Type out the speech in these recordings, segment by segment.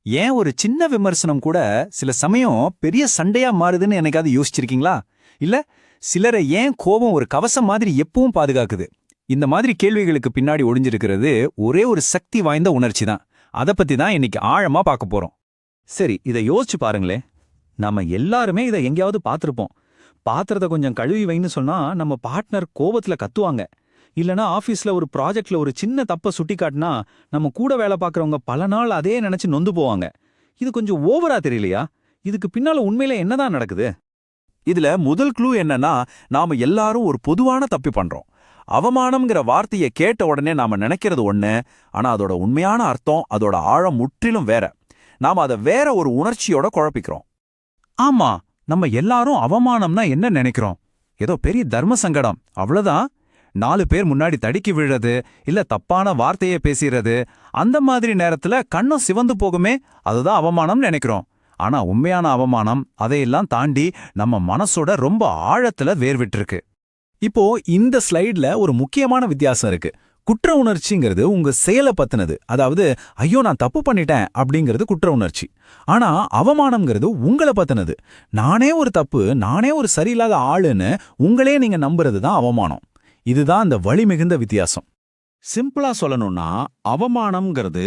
ஏன் ஒரு சின்ன விமர்சனம் கூட சில சமயம் பெரிய சண்டையா மாறுதுன்னு என்னைக்காவது யோசிச்சிருக்கீங்களா? இல்ல சிலரை ஏன் கோபம் ஒரு கவசம் மாதிரி எப்பவும் பாதுகாக்குது? இந்த மாதிரி கேள்விகளுக்கு பின்னாடி ஒளிஞ்சிருக்கிறது ஒரே ஒரு சக்தி வாய்ந்த உணர்ச்சி தான். அதை பத்தி தான் இன்னைக்கு ஆழமா பார்க்க போறோம். சரி, இதை யோசிச்சு பாருங்களேன். நம்ம எல்லாருமே இதை எங்கேயாவது பார்த்துருப்போம். பாத்திரத்தை கொஞ்சம் கழுவி வைன்னு சொன்னா நம்ம பார்ட்னர் கோபத்துல கத்துவாங்க. இல்லனா ஆபீஸ்ல ஒரு ப்ராஜெக்ட்ல ஒரு சின்ன தப்ப சுட்டி காட்டினா நம்ம கூட வேலை பார்க்கறவங்க பல நாள் அதே நினைச்சு நொந்து போவாங்க. இது கொஞ்சம் ஓவரா தெரியலையா? இதுக்கு பின்னால உண்மையில என்னதான் நடக்குது? இதுல முதல் க்ளூ என்னன்னா, நாம எல்லாரும் ஒரு பொதுவான தப்பி பண்றோம். அவமானம்ங்கிற வார்த்தையை கேட்ட உடனே நாம நினைக்கிறது ஒண்ணு, ஆனா அதோட உண்மையான அர்த்தம், அதோட ஆழம் முற்றிலும் வேற. நாம அதை வேற ஒரு உணர்ச்சியோட குழப்பிக்கிறோம். ஆமா, நம்ம எல்லாரும் அவமானம்னா என்ன நினைக்கிறோம்? ஏதோ பெரிய தர்ம சங்கடம், அவ்வளவுதான். 4 பேர் முன்னாடி தடுக்கி விழுறது, இல்ல தப்பான வார்த்தையை பேசிறது, அந்த மாதிரி நேரத்துல கண்ணும் சிவந்து போகுமே, அதுதான் அவமானம் நினைக்கிறோம். ஆனா உண்மையான அவமானம் அதையெல்லாம் தாண்டி நம்ம மனசோட ரொம்ப ஆழத்துல வேர்விட்டிருக்கு. இப்போ இந்த ஸ்லைட்ல ஒரு முக்கியமான வித்தியாசம் இருக்கு. குற்ற உணர்ச்சிங்கிறது உங்க செயலை பத்தினது, அதாவது ஐயோ நான் தப்பு பண்ணிட்டேன் அப்படிங்கிறது குற்ற உணர்ச்சி. ஆனா அவமானம்ங்கிறது உங்களை பத்தினது. நானே ஒரு தப்பு, நானே ஒரு சரியில்லாத ஆளுன்னு உங்களே நீங்க நம்புறது தான் அவமானம். இதுதான் அந்த வலி மிகுந்த வித்தியாசம். சிம்பிளா சொல்லணும்னா, அவமானம்ங்கிறது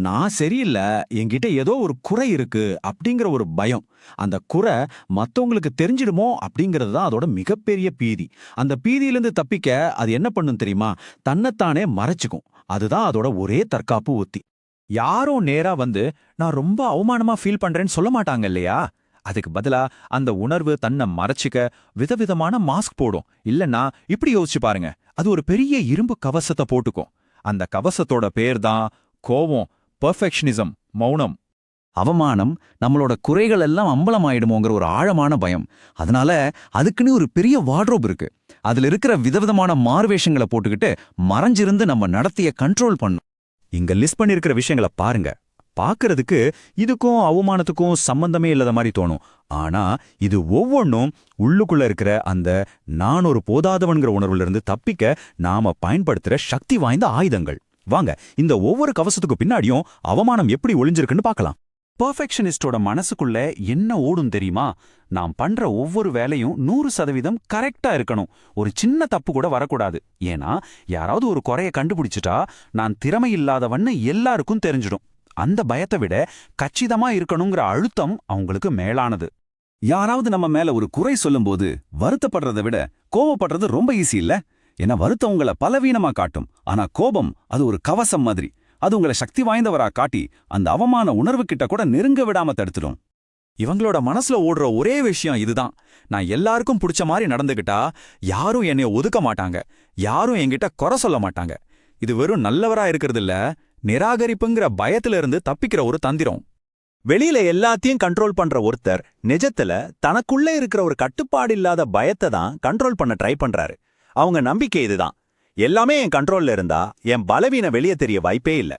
நான் சரியில்லை, என்கிட்ட ஏதோ ஒரு குறை இருக்கு அப்படிங்கிற ஒரு பயம். அந்த குறை மத்தவங்களுக்கு தெரிஞ்சிடுமோ அப்படிங்கிறது தான் அதோட மிகப்பெரிய பீதி. அந்த பீதியிலிருந்து தப்பிக்க அது என்ன பண்ணும் தெரியுமா? தன்னைத்தானே மறைச்சுக்கும். அதுதான் அதோட ஒரே தற்காப்பு உத்தி. யாரும் நேரா வந்து நான் ரொம்ப அவமானமா ஃபீல் பண்றேன்னு சொல்ல மாட்டாங்க இல்லையா? அதுக்கு பதிலா அந்த உணர்வு தன்னை மறைச்சிக்க விதவிதமான மாஸ்க் போடும். இல்லன்னா இப்படி யோசிச்சு பாருங்க, அது ஒரு பெரிய இரும்பு கவசத்தை போட்டுக்கும். அந்த கவசத்தோட பேர் தான் கோவம், பெர்ஃபெக்ஷனிசம், மௌனம். அவமானம் நம்மளோட குறைகள் எல்லாம் அம்பலமாயிடுமோங்கிற ஒரு ஆழமான பயம். அதனால அதுக்குன்னு ஒரு பெரிய வார்ட்ரோப் இருக்கு. அதுல இருக்கிற விதவிதமான மார்வேஷங்களை போட்டுக்கிட்டு மறைஞ்சிருந்து நம்ம நடத்திய கண்ட்ரோல் பண்ணும். இங்க லிஸ்ட் பண்ணிருக்கிற விஷயங்களை பாருங்க. பார்க்கறதுக்கு இதுக்கும் அவமானத்துக்கும் சம்பந்தமே இல்லாத மாதிரி தோணும். ஆனா இது ஒவ்வொன்றும் உள்ளுக்குள்ள இருக்கிற அந்த நான் ஒரு போதாதவன்கிற உணர்வுல இருந்து தப்பிக்க நாம பயன்படுத்துற சக்தி வாய்ந்த ஆயுதங்கள். வாங்க, இந்த ஒவ்வொரு கவசத்துக்கு பின்னாடியும் அவமானம் எப்படி ஒளிஞ்சிருக்குன்னு பார்க்கலாம். பெர்ஃபெக்ஷனிஸ்டோட மனசுக்குள்ள என்ன ஓடும் தெரியுமா? நாம் பண்ற ஒவ்வொரு வேலையும் 100% கரெக்டா இருக்கணும். ஒரு சின்ன தப்பு கூட வரக்கூடாது. ஏன்னா யாராவது ஒரு குறைய கண்டுபிடிச்சிட்டா நான் திறமை இல்லாதவன்னு எல்லாருக்கும் தெரிஞ்சிடும். அந்த பயத்தை விட கச்சிதமா இருக்கணுங்கிற அழுத்தம் அவங்களுக்கு மேலானது. யாராவது நம்ம மேல ஒரு குறை சொல்லும்போது வருத்தப்படுறதை விட கோபப்படுறது ரொம்ப ஈஸி இல்ல? ஏன்னா வருத்தம் உங்களை பலவீனமா காட்டும். ஆனா கோபம் அது ஒரு கவசம் மாதிரி. அது உங்களை சக்தி வாய்ந்தவரா காட்டி அந்த அவமான உணர்வு கிட்ட கூட நெருங்க விடாம தடுத்துடும். இவங்களோட மனசுல ஓடுற ஒரே விஷயம் இதுதான். நான் எல்லாருக்கும் பிடிச்ச மாதிரி நடந்துகிட்டா யாரும் என்னைய ஒதுக்க மாட்டாங்க, யாரும் என்கிட்ட குறை சொல்ல மாட்டாங்க. இது வெறும் நல்லவரா இருக்கிறது இல்ல, நிராகரிப்புங்கிற பயத்துல இருந்து தப்பிக்கிற ஒரு தந்திரம். வெளியில எல்லாத்தையும் கண்ட்ரோல் பண்ற ஒருத்தர் நிஜத்துல தனக்குள்ள இருக்கிற ஒரு கட்டுப்பாடு இல்லாத பயத்தை தான் கண்ட்ரோல் பண்ண ட்ரை பண்றாரு. அவங்க நம்பிக்கை இதுதான்: எல்லாமே என் கண்ட்ரோல்ல இருந்தா என் பலவீன வெளியே தெரிய வாய்ப்பே இல்ல.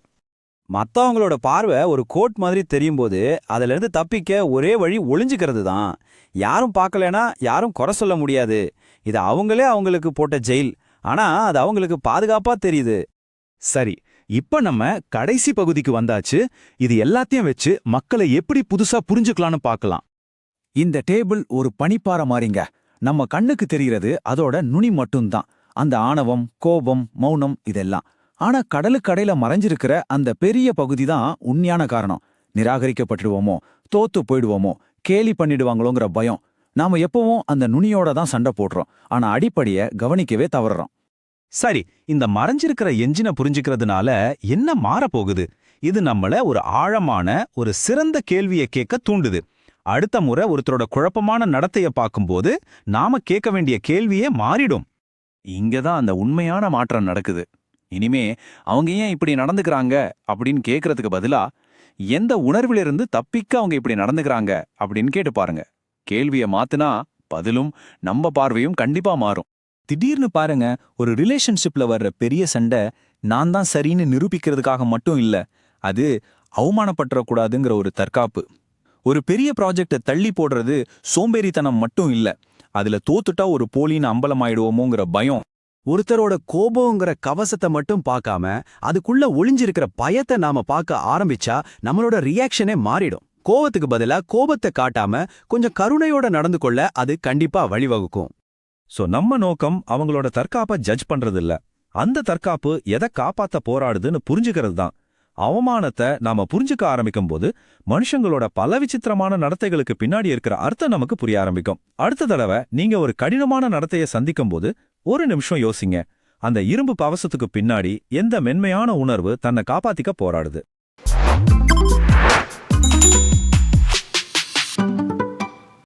மத்தவங்களோட பார்வை ஒரு கோட் மாதிரி தெரியும் போது அதுல இருந்து தப்பிக்க ஒரே வழி ஒளிஞ்சுக்கிறது தான். யாரும் பார்க்கலனா யாரும் குறை சொல்ல முடியாது. இது அவங்களே அவங்களுக்கு போட்ட ஜெயில். ஆனா அது அவங்களுக்கு பாதுகாப்பா தெரியுது. சரி, இப்ப நம்ம கடைசி பகுதிக்கு வந்தாச்சு. இது எல்லாத்தையும் வச்சு மக்களை எப்படி புதுசா புரிஞ்சுக்கலான்னு பார்க்கலாம். இந்த டேபிள் ஒரு பனிப்பாறை மாறிங்க. நம்ம கண்ணுக்கு தெரிகிறது அதோட நுனி மட்டும்தான், அந்த ஆணவம், கோபம், மௌனம் இதெல்லாம். ஆனா கடலுக்கடையில மறைஞ்சிருக்கிற அந்த பெரிய பகுதி தான் உண்மையான காரணம். நிராகரிக்கப்பட்டுடுவோமோ, தோத்து போயிடுவோமோ, கேலி பண்ணிடுவாங்களோங்கிற பயம். நாம எப்பவும் அந்த நுனியோட தான் சண்டை போடுறோம். ஆனா அடிப்படையை கவனிக்கவே தவறுறோம். சரி, இந்த மறைஞ்சிருக்கிற என்ஜினை புரிஞ்சுக்கிறதுனால என்ன மாறப்போகுது? இது நம்மள ஒரு ஆழமான, ஒரு சிறந்த கேள்வியை கேட்க தூண்டுது. அடுத்த முறை ஒருத்தரோட குழப்பமான நடத்தைய பார்க்கும்போது நாம கேட்க வேண்டிய கேள்வியே மாறிடும். இங்கதான் அந்த உண்மையான மாற்றம் நடக்குது. இனிமே அவங்க ஏன் இப்படி நடந்துக்கிறாங்க அப்படின்னு கேட்கறதுக்கு பதிலா, எந்த உணர்விலிருந்து தப்பிக்க அவங்க இப்படி நடந்துக்கிறாங்க அப்படின்னு கேட்டு பாருங்க. கேள்வியை மாத்துனா பதிலும் நம்ம பார்வையும் கண்டிப்பா மாறும். திடீர்னு பாருங்க, ஒரு ரிலேஷன்ஷிப்ல வர்ற பெரிய சண்டை நான் தான் சரின்னு நிரூபிக்கிறதுக்காக மட்டும் இல்ல, அது அவமானப்பட்டுறக்கூடாதுங்கிற ஒரு தற்காப்பு. ஒரு பெரிய ப்ராஜெக்டை தள்ளி போடுறது சோம்பேறித்தனம் மட்டும் இல்ல, அதுல தோத்துட்டா ஒரு போலின்னு அம்பலமாயிடுவோமோங்கிற பயம். ஒருத்தரோட கோபங்கிற கவசத்தை மட்டும் பார்க்காம அதுக்குள்ள ஒளிஞ்சிருக்கிற பயத்தை நாம பார்க்க ஆரம்பிச்சா நம்மளோட ரியாக்ஷனே மாறிடும். கோவத்துக்கு பதிலா கோபத்தை காட்டாம கொஞ்சம் கருணையோட நடந்து கொள்ள அது கண்டிப்பா வழிவகுக்கும். சோ நம்ம நோக்கம் அவங்களோட தற்காப்பை ஜட்ஜ் பண்றது இல்ல, அந்த தற்காப்பு எதை காப்பாத்த போராடுதுன்னு புரிஞ்சுக்கிறது தான். அவமானத்தை நாம புரிஞ்சுக்க ஆரம்பிக்கும் போது மனுஷங்களோட பல விசித்திரமான நடத்தைகளுக்கு பின்னாடி இருக்கிற அர்த்தம் நமக்கு புரிய ஆரம்பிக்கும். அடுத்த தடவை நீங்க ஒரு கடினமான நடத்தையை சந்திக்கும் போது ஒரு நிமிஷம் யோசிங்க, அந்த இரும்பு கவசத்துக்கு பின்னாடி எந்த மென்மையான உணர்வு தன்னை காப்பாத்திக்க போராடுது.